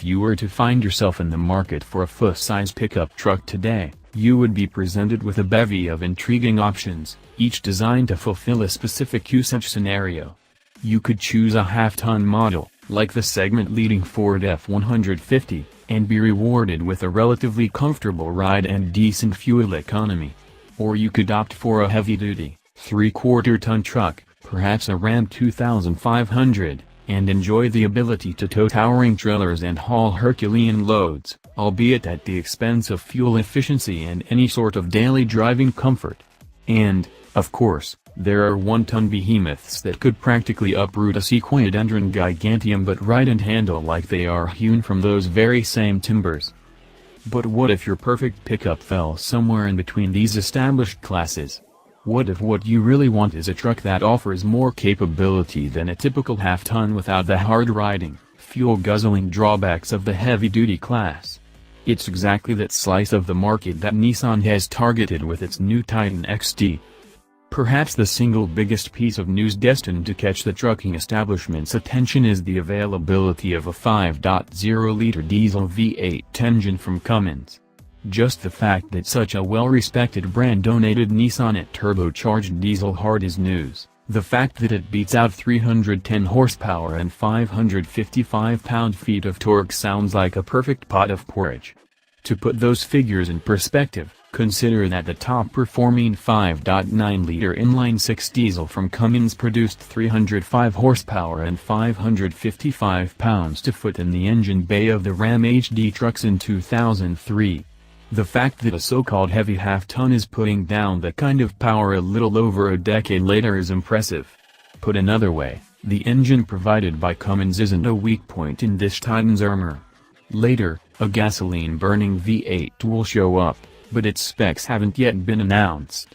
If you were to find yourself in the market for a full-size pickup truck today, you would be presented with a bevy of intriguing options, each designed to fulfill a specific usage scenario. You could choose a half-ton model, like the segment-leading Ford F-150, and be rewarded with a relatively comfortable ride and decent fuel economy. Or you could opt for a heavy-duty, 3/4-ton truck, perhaps a Ram 2500, and enjoy the ability to tow towering trailers and haul Herculean loads, albeit at the expense of fuel efficiency and any sort of daily driving comfort. And, of course, there are 1-ton behemoths that could practically uproot a sequoiadendron giganteum but ride and handle like they are hewn from those very same timbers. But what if your perfect pickup fell somewhere in between these established classes? What if what you really want is a truck that offers more capability than a typical half-ton without the hard-riding, fuel-guzzling drawbacks of the heavy-duty class? It's exactly that slice of the market that Nissan has targeted with its new Titan XT. Perhaps the single biggest piece of news destined to catch the trucking establishment's attention is the availability of a 5.0-liter diesel V8 engine from Cummins. Just the fact that such a well-respected brand donated Nissan a turbocharged diesel hard is news. The fact that it beats out 310 horsepower and 555 pound-feet of torque sounds like a perfect pot of porridge. To put those figures in perspective, consider that the top-performing 5.9-liter inline-six diesel from Cummins produced 305 horsepower and 555 pounds-to-foot in the engine bay of the Ram HD trucks in 2003. The fact that a so-called heavy half-ton is putting down that kind of power a little over a decade later is impressive. Put another way, the engine provided by Cummins isn't a weak point in this Titan's armor. Later, a gasoline-burning V8 will show up, but its specs haven't yet been announced.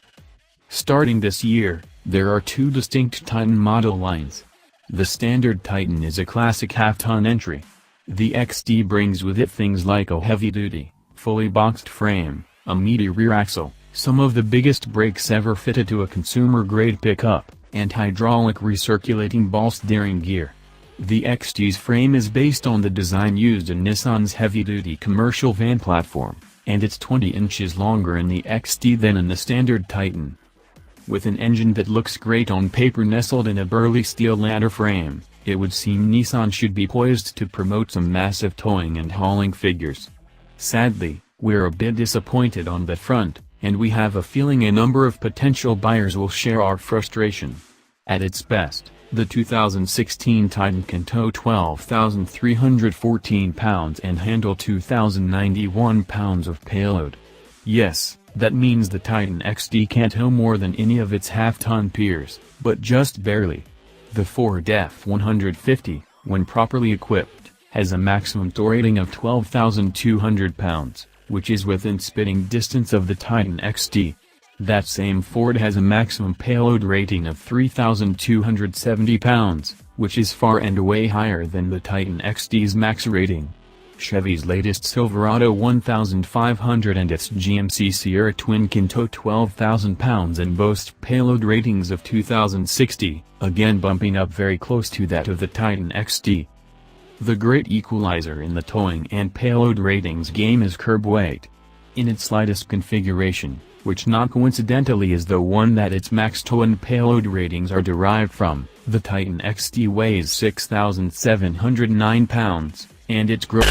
Starting this year, there are two distinct Titan model lines. The standard Titan is a classic half-ton entry. The XT brings with it things like a heavy-duty, fully boxed frame, a meaty rear axle, some of the biggest brakes ever fitted to a consumer-grade pickup, and hydraulic recirculating ball steering gear. The XT's frame is based on the design used in Nissan's heavy-duty commercial van platform, and it's 20 inches longer in the XT than in the standard Titan. With an engine that looks great on paper nestled in a burly steel ladder frame, it would seem Nissan should be poised to promote some massive towing and hauling figures. Sadly, we're a bit disappointed on that front, and we have a feeling a number of potential buyers will share our frustration. At its best, the 2016 Titan can tow 12,314 pounds and handle 2,091 pounds of payload. Yes, that means the Titan XT can't tow more than any of its half-ton peers, but just barely. The Ford F-150, when properly equipped, has a maximum tow rating of 12,200 pounds, which is within spitting distance of the Titan XT. That same Ford has a maximum payload rating of 3,270 pounds, which is far and away higher than the Titan XT's max rating. Chevy's latest Silverado 1500 and its GMC Sierra twin can tow 12,000 pounds and boast payload ratings of 2,060, again bumping up very close to that of the Titan XT. The great equalizer in the towing and payload ratings game is curb weight. In its slightest configuration, which not coincidentally is the one that its max tow and payload ratings are derived from, the Titan XT weighs 6,709 pounds, and its gross